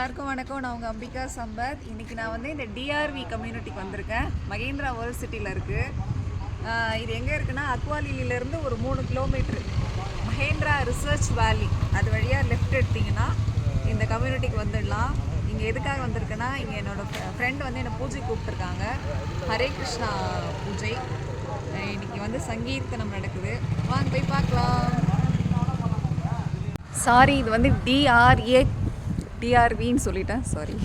எல்லாருக்கும் வணக்கம். நான் உங்கள் அம்பிகா சம்பத். இன்றைக்கி நான் வந்து இந்த டிஆர்வி கம்யூனிட்டிக்கு வந்திருக்கேன். மகேந்திரா வேர்ல்ட் சிட்டியில் இருக்குது. இது எங்கே இருக்குன்னா, அக்வாலிலிருந்து ஒரு 3 கிலோமீட்ரு மகேந்திரா ரிசர்ச் வேலி அது வழியாக லெஃப்ட் எடுத்திங்கன்னா இந்த கம்யூனிட்டிக்கு வந்துடலாம். இங்கே எதுக்காக வந்திருக்குன்னா, இங்கே என்னோடய ஃப்ரெண்ட் வந்து என்னை பூஜை கூப்பிட்டுருக்காங்க. ஹரே கிருஷ்ணா பூஜை. இன்றைக்கி வந்து சங்கீர்த்தனம் நடக்குது. வாங்க போய் பார்க்கலாம். சாரி, இது வந்து டிஆர்வின்னு சொல்லிட்டேன், சாரி.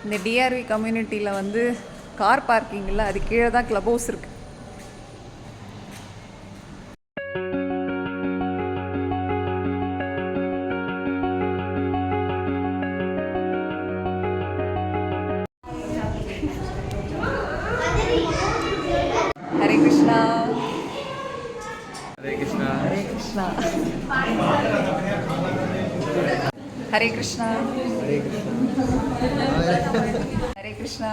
இந்த டிஆர்வி கம்யூனிட்டியில் வந்து கார் பார்க்கிங் இல்லை, அது கீழே தான் கிளப் ஹவுஸ் இருக்குது. ஹரே கிருஷ்ணா. ஹரே கிருஷ்ணா. ஹரே கிருஷ்ணா. ஹரே கிருஷ்ணா. ஹரே கிருஷ்ணா. ஹரே கிருஷ்ணா.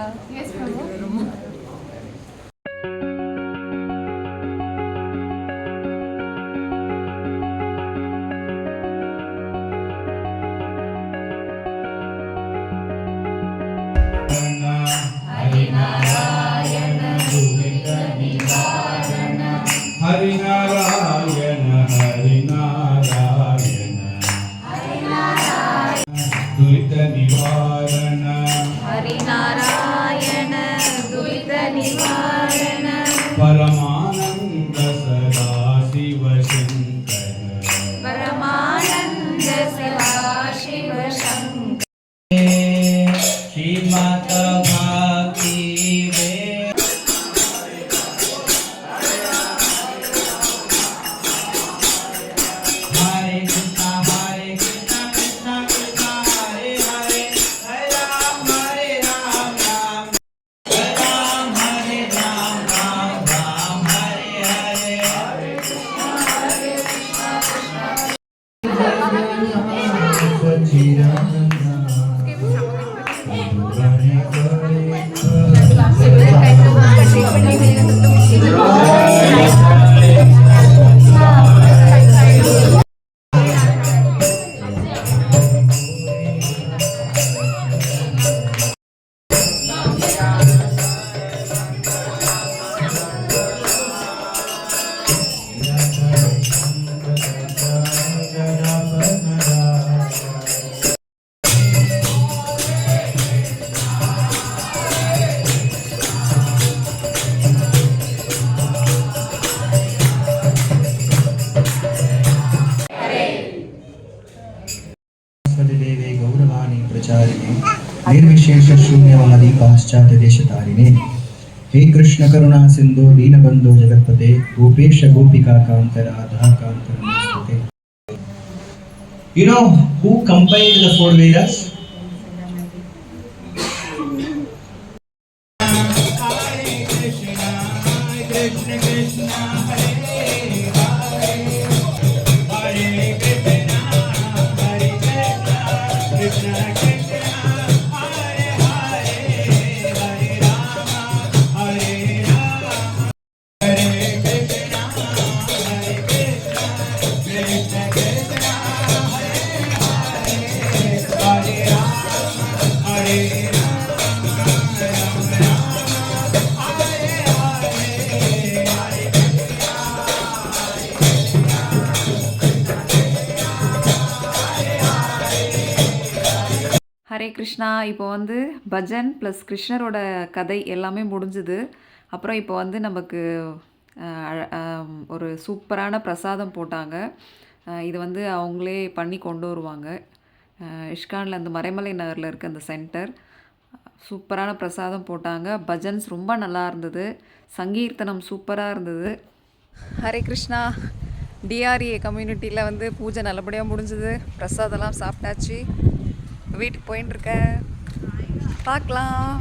ஹரிநாராயண ஹரிநாராயண துரித நிவாரண ஹரிநாராயண துரித நிவாரண பரமானந்த சதா சிவ சங்கர பரமானந்த சிவா சிவ சங்கர ஸ்ரீமத் பக்தி निर्विशेष शून्यवादी पाश्चात्य देशतारिणे हे कृष्ण करुणा सिंधु दीनबंधु जगतपते गोपेश गोपिका कांत राधा कांत नमस्ते. You know who compiled the 4 Vedas? Krishna Krishna Hare Hare Hare Krishna Hare Krishna Krishna Hare Krishna. இப்போ வந்து பஜன் ப்ளஸ் கிருஷ்ணரோட கதை எல்லாமே முடிஞ்சுது. அப்புறம் இப்போ வந்து நமக்கு ஒரு சூப்பரான பிரசாதம் போட்டாங்க. இது வந்து அவங்களே பண்ணி கொண்டு வருவாங்க. இஷ்கானில் அந்த மறைமலை நகரில் இருக்க அந்த சென்டர். சூப்பரான பிரசாதம் போட்டாங்க. பஜன்ஸ் ரொம்ப நல்லா இருந்தது. சங்கீர்த்தனம் சூப்பராக இருந்தது. ஹரே கிருஷ்ணா. டிஆர்ஏ கம்யூனிட்டியில் வந்து பூஜை நல்லபடியாக முடிஞ்சுது. பிரசாதம்லாம் சாப்பிட்டாச்சு. வீட்டுக்கு போயின்னு இருக்கேன். பார்க்கலாம்.